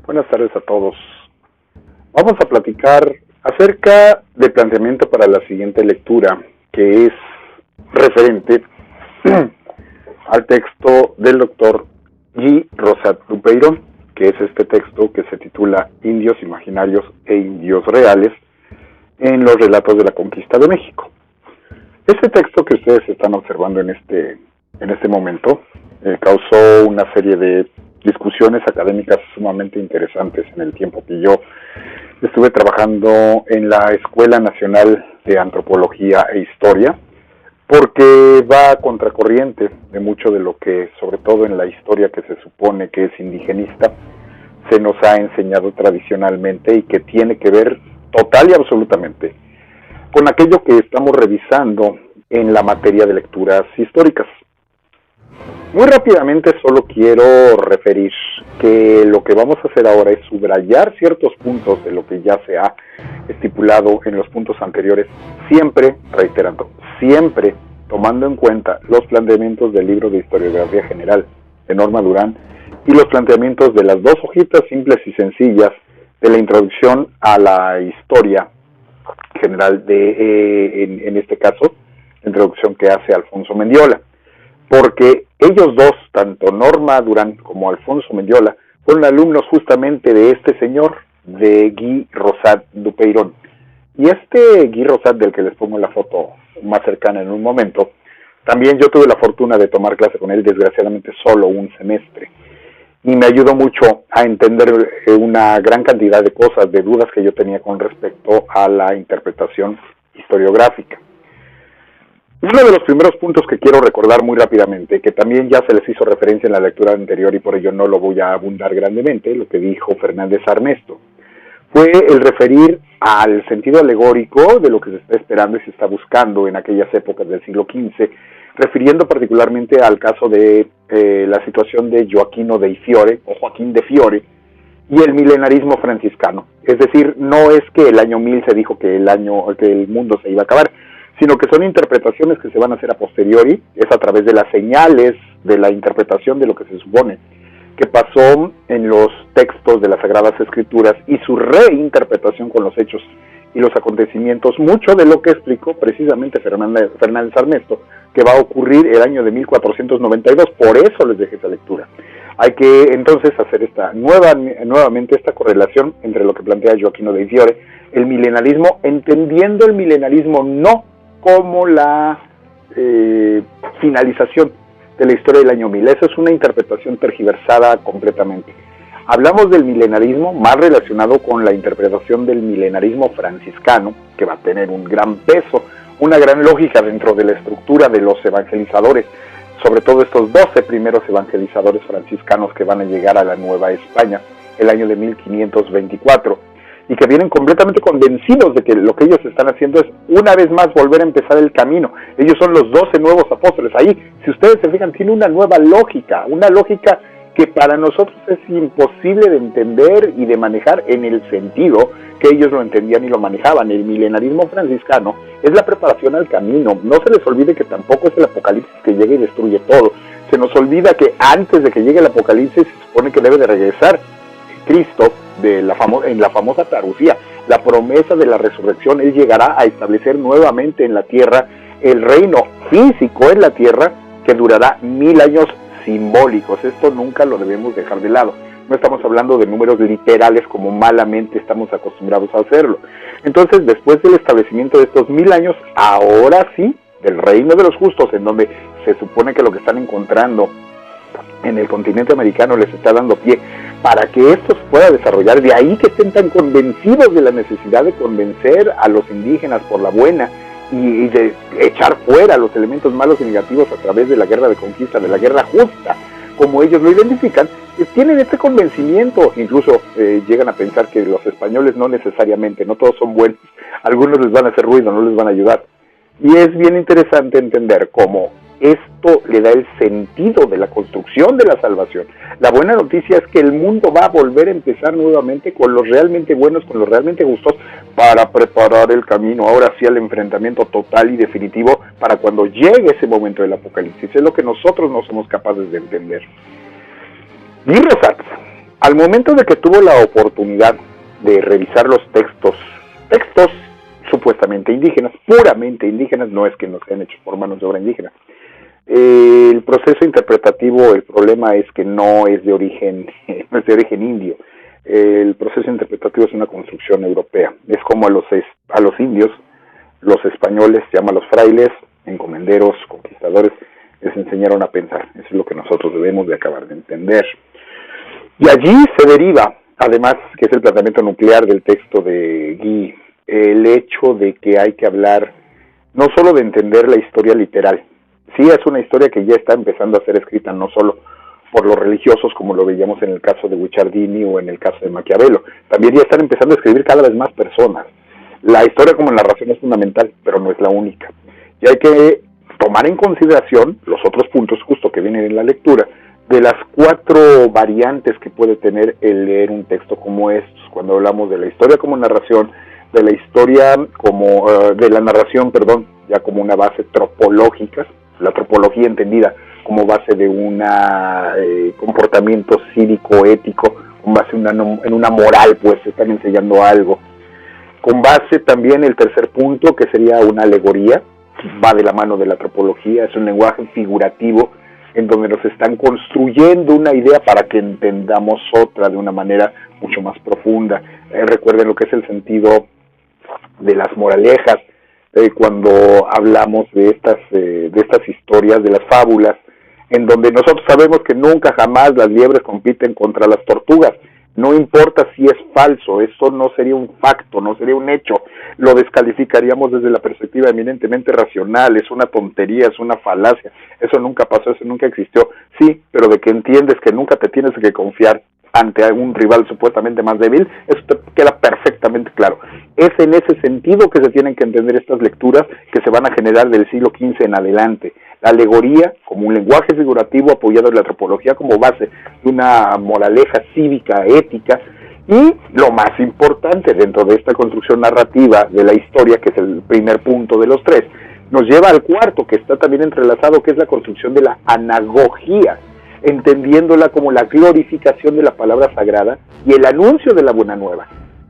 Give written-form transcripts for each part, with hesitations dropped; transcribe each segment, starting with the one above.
Buenas tardes a todos. Vamos a platicar acerca del planteamiento para la siguiente lectura, que es referente al texto del doctor Guy Rosat Dupeirón, que es este texto que se titula Indios imaginarios e indios reales en los relatos de la conquista de México. Este texto que ustedes están observando en este momento causó una serie de discusiones académicas sumamente interesantes en el tiempo que yo estuve trabajando en la Escuela Nacional de Antropología e Historia, porque va a contracorriente de mucho de lo que, sobre todo en la historia que se supone que es indigenista, se nos ha enseñado tradicionalmente y que tiene que ver total y absolutamente con aquello que estamos revisando en la materia de lecturas históricas. Muy rápidamente solo quiero referir que lo que vamos a hacer ahora es subrayar ciertos puntos de lo que ya se ha estipulado en los puntos anteriores, siempre, reiterando, siempre tomando en cuenta los planteamientos del libro de Historiografía General de Norma Durán y los planteamientos de las dos hojitas simples y sencillas de la introducción a la historia general en este caso, la introducción que hace Alfonso Mendiola. Porque ellos dos, tanto Norma Durán como Alfonso Mendiola, fueron alumnos justamente de este señor, de Guy Rosat Dupeirón. Y este Guy Rosat, del que les pongo la foto más cercana en un momento, también yo tuve la fortuna de tomar clase con él, desgraciadamente solo un semestre. Y me ayudó mucho a entender una gran cantidad de cosas, de dudas que yo tenía con respecto a la interpretación historiográfica. Uno de los primeros puntos que quiero recordar muy rápidamente, que también ya se les hizo referencia en la lectura anterior y por ello no lo voy a abundar grandemente, lo que dijo Fernández Armesto, fue el referir al sentido alegórico de lo que se está esperando y se está buscando en aquellas épocas del siglo XV, refiriendo particularmente al caso de la situación de Joaquino de Fiore, o Joaquín de Fiore, y el milenarismo franciscano. Es decir, no es que el año 1000 se dijo que el mundo se iba a acabar, sino que son interpretaciones que se van a hacer a posteriori, es a través de las señales de la interpretación de lo que se supone que pasó en los textos de las Sagradas Escrituras y su reinterpretación con los hechos y los acontecimientos, mucho de lo que explicó precisamente Fernández Armesto, que va a ocurrir el año de 1492, por eso les dejé esa lectura. Hay que entonces hacer nuevamente esta correlación entre lo que plantea Joaquino de Fiore, el milenarismo, entendiendo el milenarismo no como la finalización de la historia del año 1000. Esa es una interpretación tergiversada completamente. Hablamos del milenarismo más relacionado con la interpretación del milenarismo franciscano, que va a tener un gran peso, una gran lógica dentro de la estructura de los evangelizadores, sobre todo estos 12 primeros evangelizadores franciscanos que van a llegar a la Nueva España el año de 1524. Y que vienen completamente convencidos de que lo que ellos están haciendo es una vez más volver a empezar el camino. Ellos son los 12 nuevos apóstoles. Ahí, si ustedes se fijan, tiene una nueva lógica, una lógica que para nosotros es imposible de entender y de manejar en el sentido que ellos lo entendían y lo manejaban. El milenarismo franciscano es la preparación al camino. No se les olvide que tampoco es el apocalipsis que llega y destruye todo. Se nos olvida que antes de que llegue el apocalipsis se supone que debe de regresar Cristo en la famosa parucía, la promesa de la resurrección. Él llegará a establecer nuevamente en la tierra el reino físico en la tierra que durará 1000 años simbólicos. Esto nunca lo debemos dejar de lado. No estamos hablando de números literales como malamente estamos acostumbrados a hacerlo. Entonces, después del establecimiento de estos 1000 años, ahora sí, del reino de los justos, en donde se supone que lo que están encontrando en el continente americano les está dando pie para que esto se pueda desarrollar. De ahí que estén tan convencidos de la necesidad de convencer a los indígenas por la buena y de echar fuera los elementos malos y negativos a través de la guerra de conquista, de la guerra justa, como ellos lo identifican. Tienen este convencimiento, incluso llegan a pensar que los españoles no necesariamente, no todos son buenos, algunos les van a hacer ruido, no les van a ayudar. Y es bien interesante entender cómo esto le da el sentido de la construcción de la salvación. La buena noticia es que el mundo va a volver a empezar nuevamente con los realmente buenos, con los realmente justos, para preparar el camino, ahora sí, al enfrentamiento total y definitivo para cuando llegue ese momento del apocalipsis. Es lo que nosotros no somos capaces de entender. Guy Rosat Al momento de que tuvo la oportunidad de revisar los textos supuestamente indígenas, puramente indígenas, no es que no sean hechos por manos de obra indígena. El proceso interpretativo, el problema es que no es de origen indio. El proceso interpretativo es una construcción europea. Es como a los indios, los españoles, se llama a los frailes, encomenderos, conquistadores, les enseñaron a pensar. Eso es lo que nosotros debemos de acabar de entender. Y allí se deriva, además, que es el planteamiento nuclear del texto de Guy, el hecho de que hay que hablar no solo de entender la historia literal. Sí, es una historia que ya está empezando a ser escrita no solo por los religiosos, como lo veíamos en el caso de Guicciardini o en el caso de Maquiavelo. También ya están empezando a escribir cada vez más personas. La historia como narración es fundamental, pero no es la única. Y hay que tomar en consideración los otros puntos justo que vienen en la lectura, de las 4 variantes que puede tener el leer un texto como estos, cuando hablamos de la historia como narración, de la historia como, de la narración, ya como una base tropológica, la tropología entendida como base de un comportamiento cívico-ético, con base en una moral, pues están enseñando algo. Con base también el tercer punto, que sería una alegoría, va de la mano de la tropología, es un lenguaje figurativo, en donde nos están construyendo una idea para que entendamos otra de una manera mucho más profunda. Recuerden lo que es el sentido de las moralejas, cuando hablamos de estas historias, de las fábulas, en donde nosotros sabemos que nunca jamás las liebres compiten contra las tortugas. No importa si es falso, eso no sería un facto, no sería un hecho, lo descalificaríamos desde la perspectiva eminentemente racional, es una tontería, es una falacia, eso nunca pasó, eso nunca existió. Sí, pero de que entiendes que nunca te tienes que confiar ante algún rival supuestamente más débil, eso te queda perfectamente claro. Es en ese sentido que se tienen que entender estas lecturas que se van a generar del siglo XV en adelante. La alegoría como un lenguaje figurativo apoyado en la antropología como base de una moraleja cívica, ética, y lo más importante dentro de esta construcción narrativa de la historia, que es el primer punto de los 3, nos lleva al cuarto, que está también entrelazado, que es la construcción de la anagogía, entendiéndola como la glorificación de la palabra sagrada y el anuncio de la buena nueva.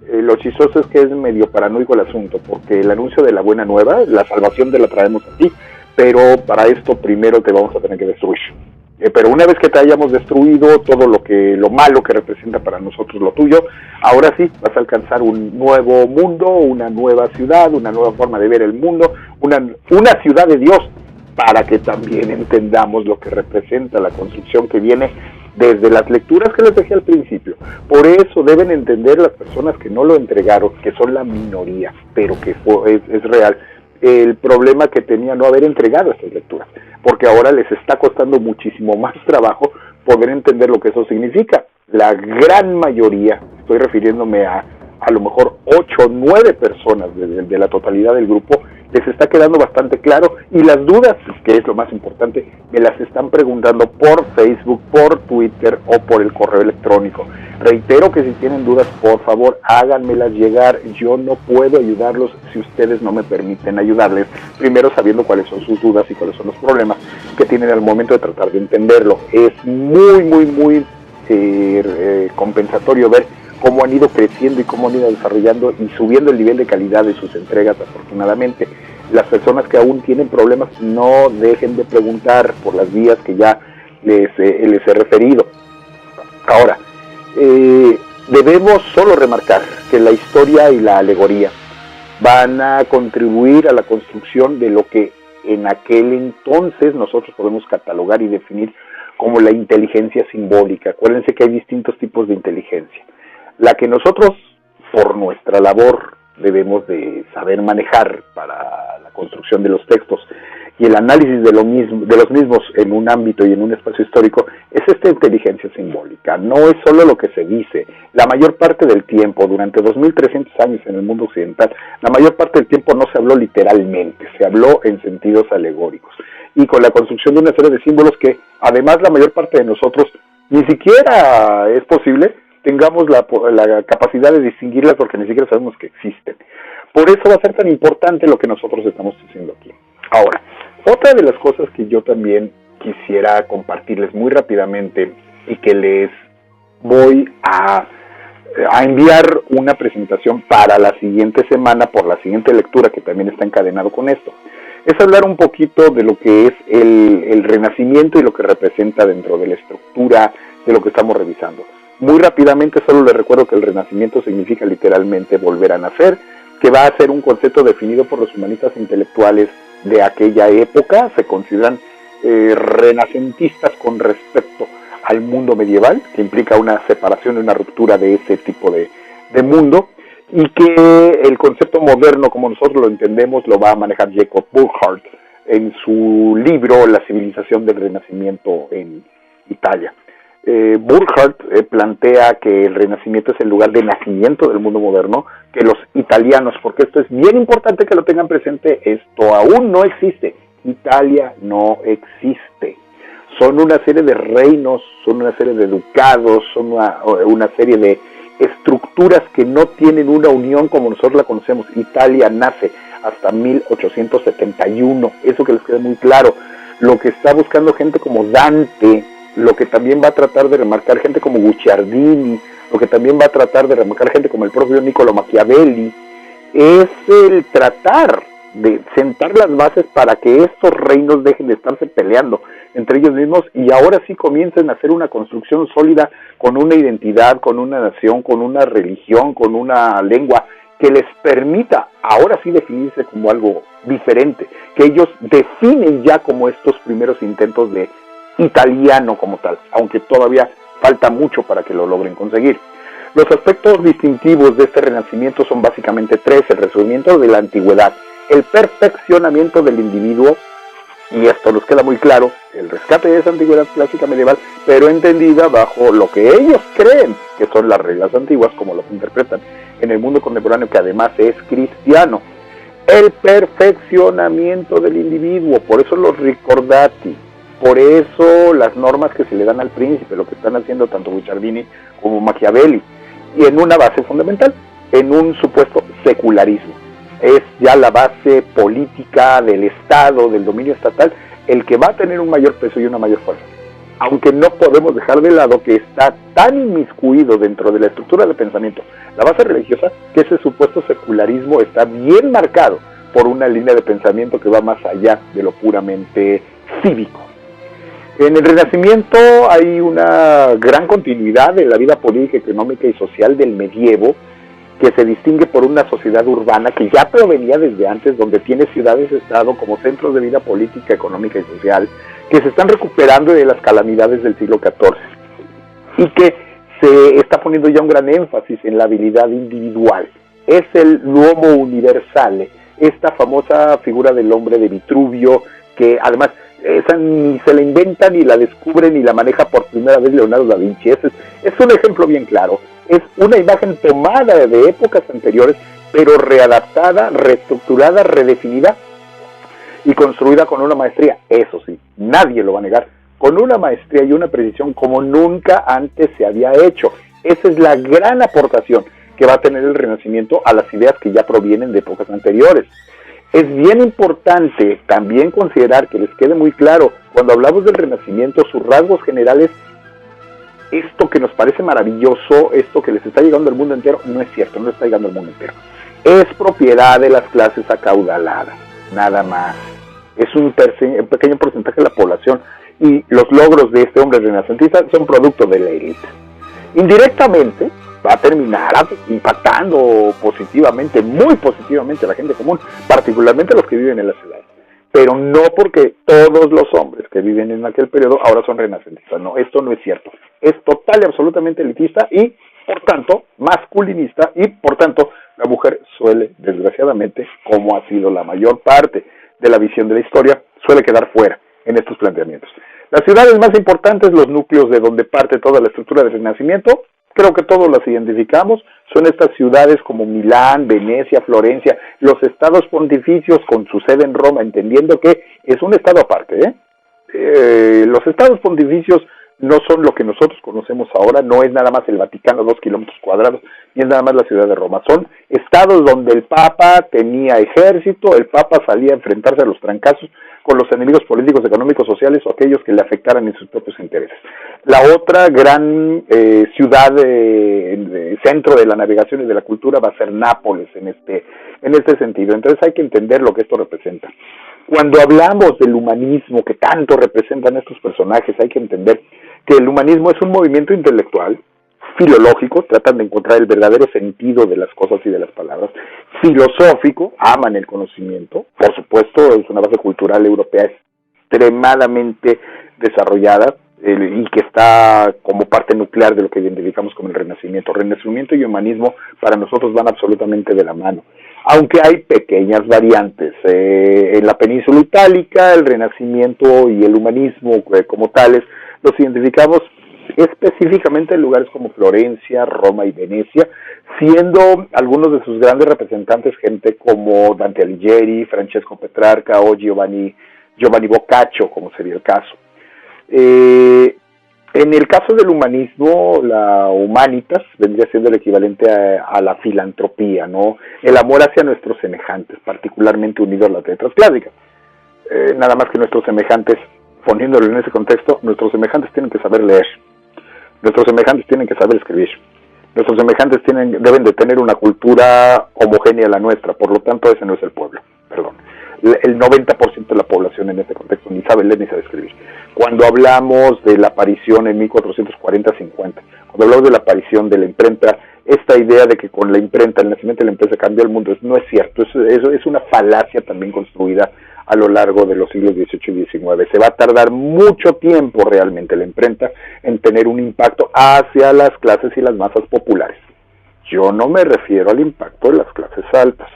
Lo chistoso es que es medio paranoico el asunto, porque el anuncio de la buena nueva, la salvación te la traemos a ti, pero para esto primero te vamos a tener que destruir. Pero una vez que te hayamos destruido todo lo malo que representa para nosotros lo tuyo, ahora sí vas a alcanzar un nuevo mundo, una nueva ciudad, una nueva forma de ver el mundo, una ciudad de Dios, para que también entendamos lo que representa la construcción que viene desde las lecturas que les dejé al principio. Por eso deben entender las personas que no lo entregaron, que son la minoría, pero que es real, el problema que tenía no haber entregado estas lecturas, porque ahora les está costando muchísimo más trabajo poder entender lo que eso significa. La gran mayoría, estoy refiriéndome a lo mejor 8 o 9 personas de la totalidad del grupo, les está quedando bastante claro, y las dudas, que es lo más importante, me las están preguntando por Facebook, por Twitter o por el correo electrónico. Reitero que si tienen dudas, por favor, háganmelas llegar. Yo no puedo ayudarlos si ustedes no me permiten ayudarles, primero sabiendo cuáles son sus dudas y cuáles son los problemas que tienen al momento de tratar de entenderlo. Es muy compensatorio ver cómo han ido creciendo y cómo han ido desarrollando y subiendo el nivel de calidad de sus entregas. Afortunadamente, las personas que aún tienen problemas, no dejen de preguntar por las vías que ya les he referido. Ahora, debemos solo remarcar que la historia y la alegoría van a contribuir a la construcción de lo que en aquel entonces nosotros podemos catalogar y definir como la inteligencia simbólica. Acuérdense que hay distintos tipos de inteligencia. La que nosotros, por nuestra labor, debemos de saber manejar para la construcción de los textos y el análisis de los mismos en un ámbito y en un espacio histórico, es esta inteligencia simbólica. No es solo lo que se dice. La mayor parte del tiempo, durante 2300 años en el mundo occidental, la mayor parte del tiempo no se habló literalmente, se habló en sentidos alegóricos. Y con la construcción de una serie de símbolos que, además, la mayor parte de nosotros ni siquiera es posible tengamos la capacidad de distinguirlas, porque ni siquiera sabemos que existen. Por eso va a ser tan importante lo que nosotros estamos haciendo aquí. Ahora, otra de las cosas que yo también quisiera compartirles muy rápidamente y que les voy a enviar una presentación para la siguiente semana por la siguiente lectura que también está encadenado con esto. Es hablar un poquito de lo que es el Renacimiento y lo que representa dentro de la estructura de lo que estamos revisando. Muy rápidamente solo les recuerdo que el Renacimiento significa literalmente volver a nacer, que va a ser un concepto definido por los humanistas intelectuales de aquella época. Se consideran renacentistas con respecto al mundo medieval, que implica una separación y una ruptura de ese tipo de mundo, y que el concepto moderno, como nosotros lo entendemos, lo va a manejar Jacob Burckhardt en su libro La civilización del Renacimiento en Italia. Burckhardt plantea que el Renacimiento es el lugar de nacimiento del mundo moderno, que los italianos, porque esto es bien importante que lo tengan presente, esto aún no existe. Italia no existe. Son una serie de reinos, son una serie de ducados, son una serie de estructuras que no tienen una unión como nosotros la conocemos. Italia nace hasta 1871, eso que les quede muy claro. Lo que está buscando gente como Dante, lo que también va a tratar de remarcar gente como Guicciardini, lo que también va a tratar de remarcar gente como el propio Niccolo Machiavelli, es el tratar de sentar las bases para que estos reinos dejen de estarse peleando entre ellos mismos y ahora sí comiencen a hacer una construcción sólida con una identidad, con una nación, con una religión, con una lengua que les permita ahora sí definirse como algo diferente, que ellos definen ya como estos primeros intentos de italiano como tal, aunque todavía falta mucho para que lo logren conseguir. Los aspectos distintivos de este renacimiento son básicamente tres: el resurgimiento de la antigüedad, el perfeccionamiento del individuo, y esto nos queda muy claro, el rescate de esa antigüedad clásica medieval, pero entendida bajo lo que ellos creen que son las reglas antiguas, como lo interpretan en el mundo contemporáneo, que además es cristiano. El perfeccionamiento del individuo, por eso los ricordati, por eso las normas que se le dan al príncipe, lo que están haciendo tanto Guicciardini como Machiavelli, y en una base fundamental, en un supuesto secularismo. Es ya la base política del Estado, del dominio estatal, el que va a tener un mayor peso y una mayor fuerza. Aunque no podemos dejar de lado que está tan inmiscuido dentro de la estructura de pensamiento, la base religiosa, que ese supuesto secularismo está bien marcado por una línea de pensamiento que va más allá de lo puramente cívico. En el Renacimiento hay una gran continuidad de la vida política, económica y social del medievo, que se distingue por una sociedad urbana que ya provenía desde antes, donde tiene ciudades-estado como centros de vida política, económica y social, que se están recuperando de las calamidades del siglo XIV y que se está poniendo ya un gran énfasis en la habilidad individual. Es el l'uomo universale, esta famosa figura del hombre de Vitruvio, que además esa ni se la inventan ni la descubren ni la maneja por primera vez Leonardo da Vinci. Es un ejemplo bien claro. Es una imagen tomada de épocas anteriores, pero readaptada, reestructurada, redefinida y construida con una maestría. Eso sí, nadie lo va a negar, con una maestría y una precisión como nunca antes se había hecho. Esa es la gran aportación que va a tener el Renacimiento a las ideas que ya provienen de épocas anteriores. Es bien importante también considerar, que les quede muy claro, cuando hablamos del Renacimiento, sus rasgos generales, esto que nos parece maravilloso, esto que les está llegando al mundo entero, no es cierto, no está llegando al mundo entero. Es propiedad de las clases acaudaladas, nada más. Es un pequeño porcentaje de la población, y los logros de este hombre renacentista son producto de la élite. Indirectamente va a terminar impactando positivamente, muy positivamente a la gente común, particularmente a los que viven en las ciudades. Pero no porque todos los hombres que viven en aquel periodo ahora son renacentistas. No, esto no es cierto. Es total y absolutamente elitista y, por tanto, masculinista, y, por tanto, la mujer suele, desgraciadamente, como ha sido la mayor parte de la visión de la historia, suele quedar fuera en estos planteamientos. Las ciudades más importantes, los núcleos de donde parte toda la estructura del Renacimiento, creo que todos las identificamos, son estas ciudades como Milán, Venecia, Florencia, los estados pontificios con su sede en Roma, entendiendo que es un estado aparte. Los estados pontificios no son lo que nosotros conocemos ahora, no es nada más el Vaticano, 2 kilómetros cuadrados, ni es nada más la ciudad de Roma. Son estados donde el Papa tenía ejército, el Papa salía a enfrentarse a los trancazos con los enemigos políticos, económicos, sociales o aquellos que le afectaran en sus propios intereses. La otra gran ciudad, centro de la navegación y de la cultura va a ser Nápoles en este sentido. Entonces hay que entender lo que esto representa. Cuando hablamos del humanismo que tanto representan estos personajes, hay que entender que el humanismo es un movimiento intelectual, filológico, tratan de encontrar el verdadero sentido de las cosas y de las palabras, filosófico, aman el conocimiento, por supuesto, es una base cultural europea extremadamente desarrollada y que está como parte nuclear de lo que identificamos como el Renacimiento. Renacimiento y humanismo para nosotros van absolutamente de la mano, aunque hay pequeñas variantes. En la península itálica, el Renacimiento y el humanismo como tales los identificamos específicamente en lugares como Florencia, Roma y Venecia, siendo algunos de sus grandes representantes gente como Dante Alighieri, Francesco Petrarca o Giovanni Boccaccio, como sería el caso. En el caso del humanismo, la humanitas vendría siendo el equivalente a la filantropía, ¿no? El amor hacia nuestros semejantes, particularmente unido a las letras clásicas. Nada más que nuestros semejantes, poniéndolo en ese contexto, nuestros semejantes tienen que saber leer. Nuestros semejantes tienen que saber escribir. Nuestros semejantes deben de tener una cultura homogénea a la nuestra, por lo tanto ese no es el pueblo, perdón. El 90% de la población en este contexto ni sabe leer ni sabe escribir. Cuando hablamos de la aparición en 1440-50, cuando hablamos de la aparición de la imprenta, esta idea de que con la imprenta, el nacimiento de la imprenta cambió el mundo, no es cierto, eso es una falacia también construida a lo largo de los siglos XVIII y XIX. Se va a tardar mucho tiempo realmente la imprenta en tener un impacto hacia las clases y las masas populares. Yo no me refiero al impacto de las clases altas.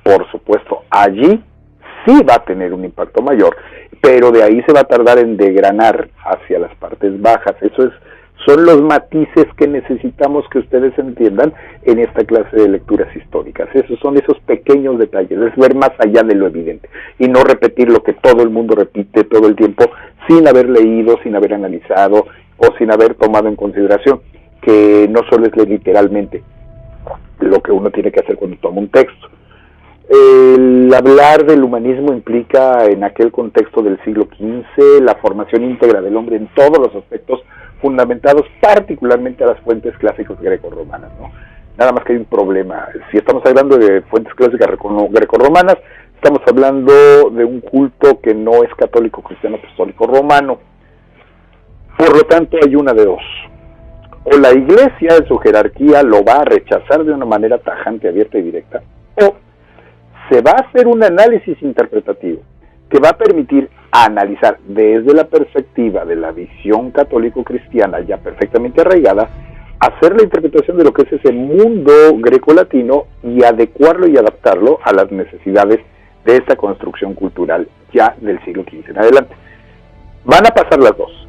Por supuesto, allí sí va a tener un impacto mayor, pero de ahí se va a tardar en degranar hacia las partes bajas. Son los matices que necesitamos que ustedes entiendan en esta clase de lecturas históricas. Son esos pequeños detalles, es ver más allá de lo evidente y no repetir lo que todo el mundo repite todo el tiempo sin haber leído, sin haber analizado o sin haber tomado en consideración que no solo es leer literalmente lo que uno tiene que hacer cuando toma un texto. El hablar del humanismo implica en aquel contexto del siglo XV la formación íntegra del hombre en todos los aspectos fundamentados particularmente a las fuentes clásicas grecorromanas, ¿no? Nada más que hay un problema. Si estamos hablando de fuentes clásicas grecorromanas, estamos hablando de un culto que no es católico, cristiano, apostólico, romano. Por lo tanto, hay una de dos. O la Iglesia en su jerarquía lo va a rechazar de una manera tajante, abierta y directa, o se va a hacer un análisis interpretativo que va a permitir analizar desde la perspectiva de la visión católico-cristiana ya perfectamente arraigada, hacer la interpretación de lo que es ese mundo greco-latino y adecuarlo y adaptarlo a las necesidades de esta construcción cultural ya del siglo XV en adelante. Van a pasar las dos,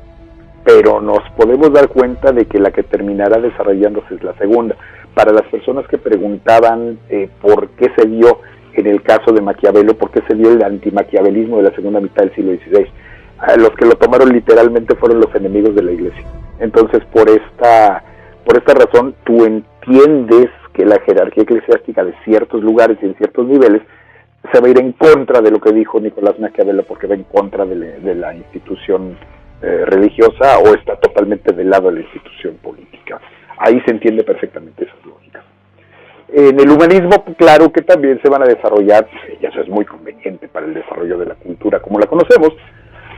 pero nos podemos dar cuenta de que la que terminará desarrollándose es la segunda. Para las personas que preguntaban por qué se dio en el caso de Maquiavelo, por qué se dio el antimaquiavelismo de la segunda mitad del siglo XVI. Los que lo tomaron literalmente fueron los enemigos de la Iglesia. Entonces, por esta razón, tú entiendes que la jerarquía eclesiástica de ciertos lugares y en ciertos niveles se va a ir en contra de lo que dijo Nicolás Maquiavelo, porque va en contra de la institución religiosa o está totalmente del lado de la institución política. Ahí se entiende perfectamente esas lógicas. En el humanismo, claro que también se van a desarrollar, y eso es muy conveniente para el desarrollo de la cultura como la conocemos,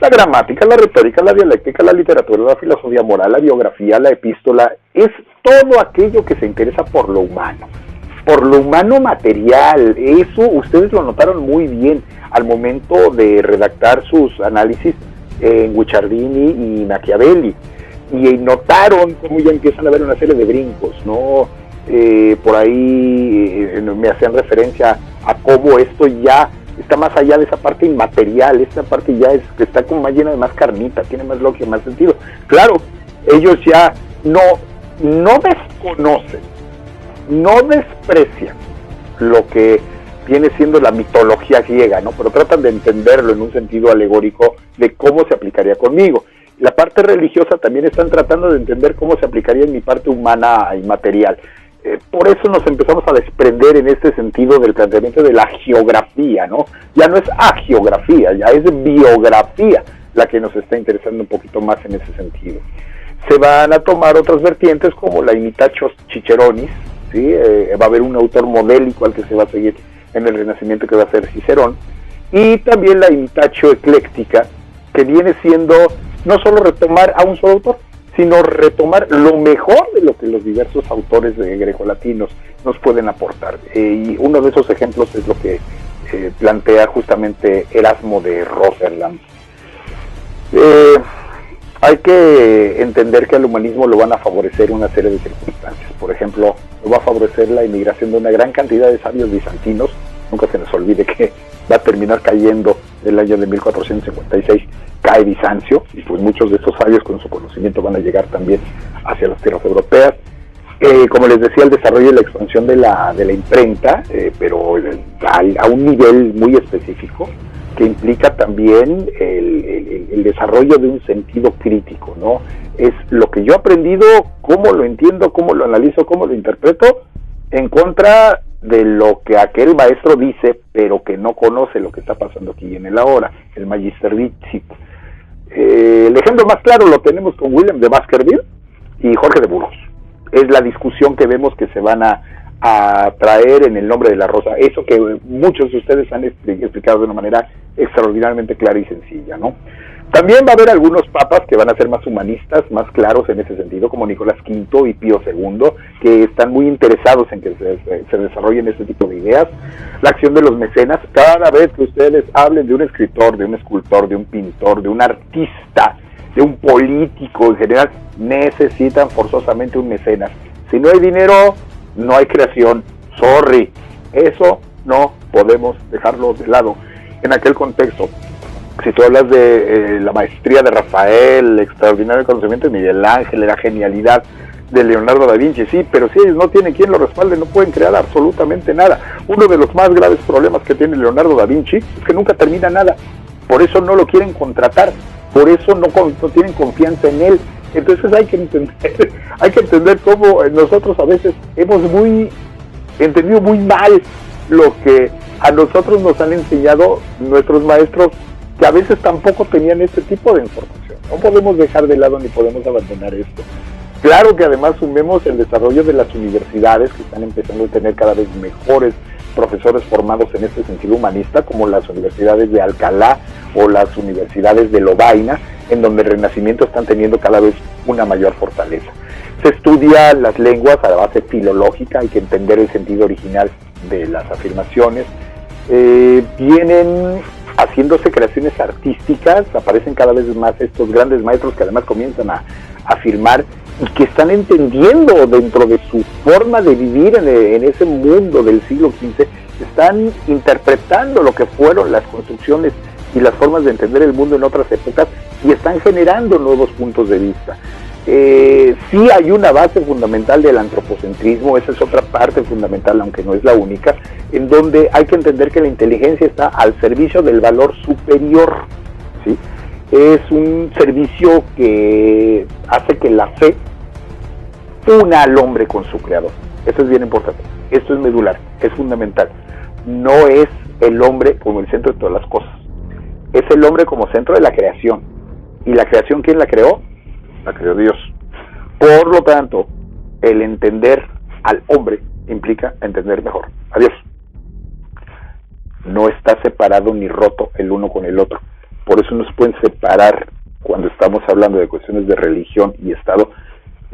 la gramática, la retórica, la dialéctica, la literatura, la filosofía moral, la biografía, la epístola, es todo aquello que se interesa por lo humano material. Eso ustedes lo notaron muy bien al momento de redactar sus análisis en Guicciardini y Machiavelli, y notaron cómo ya empiezan a haber una serie de brincos, ¿no? Por ahí me hacían referencia a cómo esto ya está más allá de esa parte inmaterial, esta parte ya está como más llena de más carnita, tiene más lógica, más sentido. Claro, ellos ya no desconocen, no desprecian lo que viene siendo la mitología griega, ¿no? Pero tratan de entenderlo en un sentido alegórico de cómo se aplicaría conmigo. La parte religiosa también están tratando de entender cómo se aplicaría en mi parte humana y material. Por eso nos empezamos a desprender en este sentido del planteamiento de la geografía, ¿no? Ya no es agiografía, ya es biografía la que nos está interesando un poquito más en ese sentido. Se van a tomar otras vertientes como la imitatio Ciceronis, ¿sí? Va a haber un autor modélico al que se va a seguir en el Renacimiento, que va a ser Cicerón, y también la imitatio ecléctica, que viene siendo no solo retomar a un solo autor, sino retomar lo mejor de lo que los diversos autores grecolatinos nos pueden aportar. Y uno de esos ejemplos es lo que plantea justamente Erasmo de Rotterdam. Hay que entender que al humanismo lo van a favorecer una serie de circunstancias. Por ejemplo, lo va a favorecer la inmigración de una gran cantidad de sabios bizantinos. Nunca se nos olvide que va a terminar cayendo el año de 1456, cae Bizancio, y pues muchos de estos sabios con su conocimiento van a llegar también hacia las tierras europeas. Como les decía, el desarrollo y la expansión de la imprenta, pero a un nivel muy específico, que implica también el desarrollo de un sentido crítico, ¿no? Es lo que yo he aprendido, cómo lo entiendo, cómo lo analizo, cómo lo interpreto, en contra de lo que aquel maestro dice, pero que no conoce lo que está pasando aquí en el ahora, el Magister Vitae. El ejemplo más claro lo tenemos con William de Baskerville y Jorge de Burgos. Es la discusión que vemos que se van a traer en El nombre de la rosa, eso que muchos de ustedes han explicado de una manera extraordinariamente clara y sencilla, ¿no? También va a haber algunos papas que van a ser más humanistas, más claros en ese sentido, como Nicolás V y Pío II, que están muy interesados en que se desarrollen este tipo de ideas. La acción de los mecenas, cada vez que ustedes hablen de un escritor, de un escultor, de un pintor, de un artista, de un político en general, necesitan forzosamente un mecenas. Si no hay dinero, no hay creación. Sorry, eso no podemos dejarlo de lado. En aquel contexto, si tú hablas de la maestría de Rafael, el extraordinario conocimiento de Miguel Ángel, la genialidad de Leonardo da Vinci, sí, pero si ellos no tienen quien lo respalde, no pueden crear absolutamente nada. Uno de los más graves problemas que tiene Leonardo da Vinci es que nunca termina nada. Por eso no lo quieren contratar, por eso no tienen confianza en él. Entonces hay que entender cómo nosotros a veces hemos entendido muy mal lo que a nosotros nos han enseñado nuestros maestros, que a veces tampoco tenían este tipo de información. No podemos dejar de lado ni podemos abandonar esto. Claro que además sumemos el desarrollo de las universidades, que están empezando a tener cada vez mejores profesores formados en este sentido humanista, como las universidades de Alcalá o las universidades de Lovaina, en donde el Renacimiento están teniendo cada vez una mayor fortaleza. Se estudia las lenguas a la base filológica, hay que entender el sentido original de las afirmaciones. Vienen haciéndose creaciones artísticas, aparecen cada vez más estos grandes maestros que además comienzan a afirmar y que están entendiendo dentro de su forma de vivir en ese mundo del siglo XV, están interpretando lo que fueron las construcciones y las formas de entender el mundo en otras épocas y están generando nuevos puntos de vista. Sí hay una base fundamental del antropocentrismo, esa es otra parte fundamental, aunque no es la única, en donde hay que entender que la inteligencia está al servicio del valor superior, ¿sí? Es un servicio que hace que la fe una al hombre con su creador. Eso es bien importante, esto es medular, es fundamental. No es el hombre como el centro de todas las cosas, es el hombre como centro de la creación. ¿Y la creación quién la creó? La creó Dios. Por lo tanto, el entender al hombre implica entender mejor a Dios. No está separado ni roto el uno con el otro. Por eso no se pueden separar cuando estamos hablando de cuestiones de religión y Estado.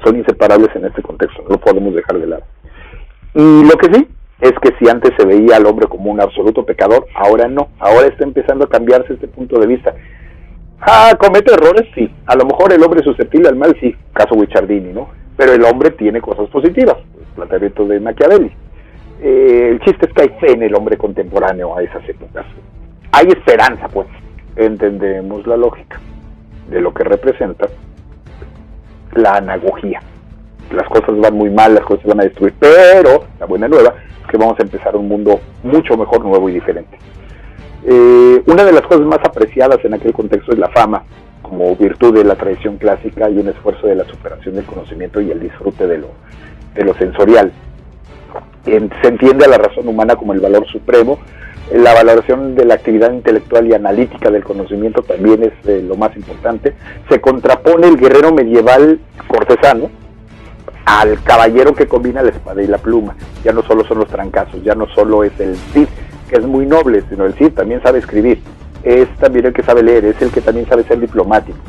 Son inseparables en este contexto, no lo podemos dejar de lado. Y lo que sí es que si antes se veía al hombre como un absoluto pecador, ahora no. Ahora está empezando a cambiarse este punto de vista. ¿Comete errores? Sí. A lo mejor el hombre es susceptible al mal, sí. Caso Guicciardini, ¿no? Pero el hombre tiene cosas positivas. El planteamiento de Machiavelli. El chiste es que hay fe en el hombre contemporáneo a esas épocas. Hay esperanza, pues. Entendemos la lógica de lo que representa la anagogía. Las cosas van muy mal, las cosas van a destruir, pero la buena nueva es que vamos a empezar un mundo mucho mejor, nuevo y diferente. Una de las cosas más apreciadas en aquel contexto es la fama, como virtud de la tradición clásica y un esfuerzo de la superación del conocimiento y el disfrute de lo sensorial. se entiende a la razón humana como el valor supremo. La valoración de la actividad intelectual y analítica del conocimiento también es lo más importante. Se contrapone el guerrero medieval cortesano al caballero que combina la espada y la pluma. Ya no solo son los trancazos, ya no solo es el Cid, que es muy noble, sino el Cid también sabe escribir, es también el que sabe leer, es el que también sabe ser diplomático.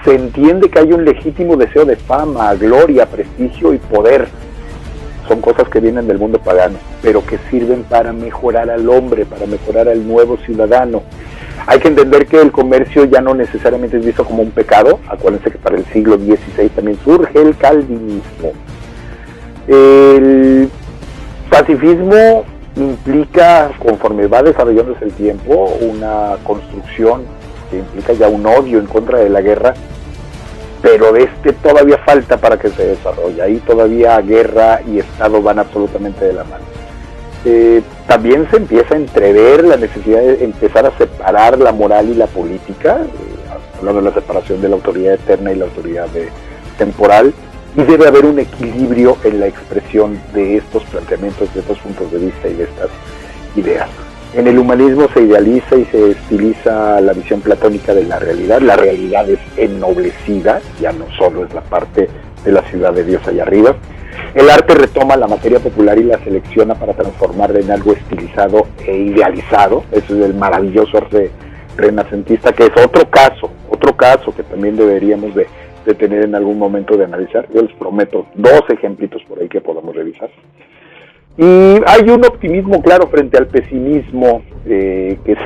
Se entiende que hay un legítimo deseo de fama, gloria, prestigio y poder. Son cosas que vienen del mundo pagano, pero que sirven para mejorar al hombre, para mejorar al nuevo ciudadano. Hay que entender que el comercio ya no necesariamente es visto como un pecado. Acuérdense que para el siglo XVI también surge el calvinismo. El pacifismo implica, conforme va desarrollándose el tiempo, una construcción que implica ya un odio en contra de la guerra, pero de todavía falta para que se desarrolle. Ahí todavía guerra y Estado van absolutamente de la mano. También se empieza a entrever la necesidad de empezar a separar la moral y la política, hablando de la separación de la autoridad eterna y la autoridad temporal, y debe haber un equilibrio en la expresión de estos planteamientos, de estos puntos de vista y de estas ideas. En el humanismo se idealiza y se estiliza la visión platónica de la realidad. La realidad es ennoblecida, ya no solo es la parte de la ciudad de Dios allá arriba. El arte retoma la materia popular y la selecciona para transformarla en algo estilizado e idealizado. Eso es el maravilloso arte renacentista, que es otro caso que también deberíamos de tener en algún momento de analizar. Yo les prometo 2 ejemplitos por ahí que podamos revisar. Y hay un optimismo claro frente al pesimismo que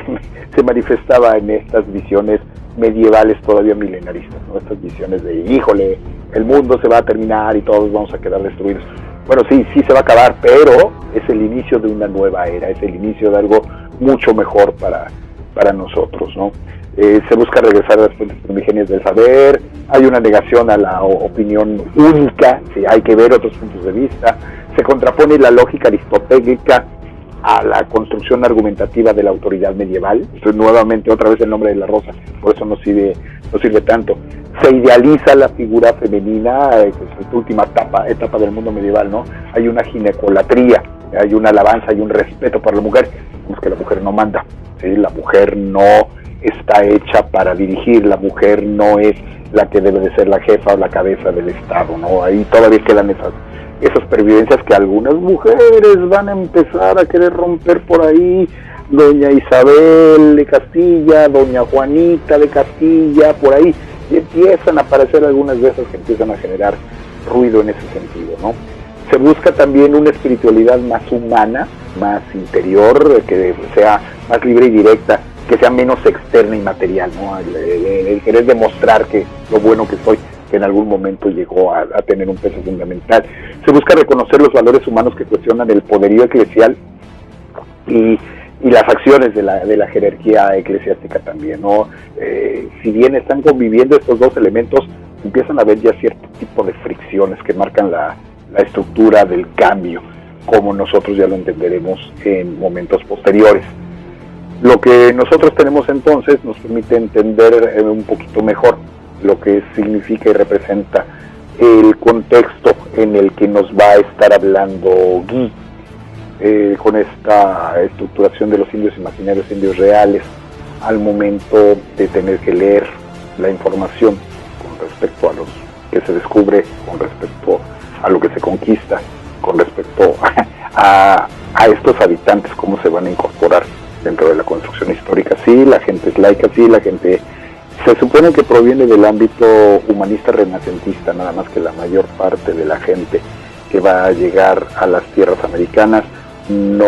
se manifestaba en estas visiones medievales todavía milenaristas, ¿no? Estas visiones de, híjole, el mundo se va a terminar y todos vamos a quedar destruidos. Bueno, sí se va a acabar, pero es el inicio de una nueva era, es el inicio de algo mucho mejor para nosotros, ¿no? Se busca regresar a las fuentes primigenias del saber, hay una negación a la opinión única, ¿sí? Hay que ver otros puntos de vista, se contrapone la lógica aristotélica a la construcción argumentativa de la autoridad medieval. Entonces, nuevamente, otra vez el nombre de la rosa, por eso no sirve tanto. Se idealiza la figura femenina, que es la última etapa del mundo medieval, ¿no? Hay una ginecolatría, hay una alabanza, hay un respeto por la mujer. Es que la mujer no manda, ¿sí? La mujer no está hecha para dirigir, la mujer no es la que debe de ser la jefa o la cabeza del Estado, ¿no? Ahí todavía quedan esas pervivencias que algunas mujeres van a empezar a querer romper por ahí. Doña Isabel de Castilla, doña Juanita de Castilla, por ahí, y empiezan a aparecer algunas de esas que empiezan a generar ruido en ese sentido, ¿no? Se busca también una espiritualidad más humana, más interior, que sea más libre y directa, que sea menos externa y material, ¿no? El querer demostrar que lo bueno que soy, que en algún momento llegó a tener un peso fundamental. Se busca reconocer los valores humanos que cuestionan el poderío eclesial y las acciones de la jerarquía eclesiástica también, ¿no? Si bien están conviviendo estos dos elementos, empiezan a haber ya cierto tipo de fricciones que marcan la estructura del cambio, como nosotros ya lo entenderemos en momentos posteriores. Lo que nosotros tenemos entonces nos permite entender un poquito mejor lo que significa y representa el contexto en el que nos va a estar hablando Guy, con esta estructuración de los indios imaginarios, indios reales, al momento de tener que leer la información con respecto a los que se descubre, con respecto a lo que se conquista, con respecto a estos habitantes, cómo se van a incorporar dentro de la construcción histórica. Sí, la gente es laica, sí, la gente se supone que proviene del ámbito humanista renacentista, nada más que la mayor parte de la gente que va a llegar a las tierras americanas no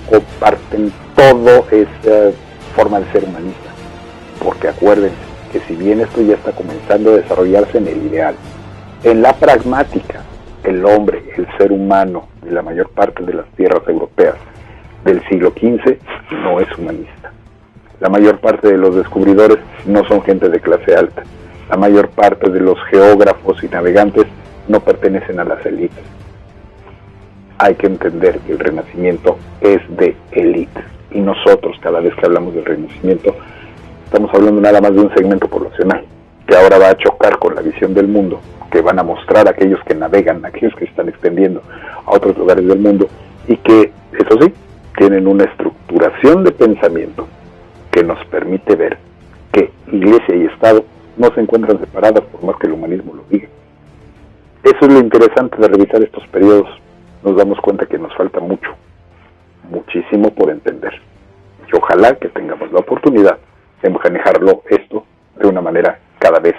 comparten toda esa forma de ser humanista, porque acuérdense que si bien esto ya está comenzando a desarrollarse en el ideal, en la pragmática, el hombre, el ser humano de la mayor parte de las tierras europeas del siglo XV no es humanista. La mayor parte de los descubridores no son gente de clase alta. La mayor parte de los geógrafos y navegantes no pertenecen a las élites. Hay que entender que el Renacimiento es de élite. Y nosotros, cada vez que hablamos del Renacimiento, estamos hablando nada más de un segmento poblacional, que ahora va a chocar con la visión del mundo, que van a mostrar aquellos que navegan, aquellos que se están extendiendo a otros lugares del mundo, y que, eso sí, tienen una estructuración de pensamiento que nos permite ver que Iglesia y Estado no se encuentran separadas por más que el humanismo lo diga. Eso es lo interesante de revisar estos periodos. Nos damos cuenta que nos falta mucho, muchísimo por entender. Y ojalá que tengamos la oportunidad de manejarlo esto de una manera cada vez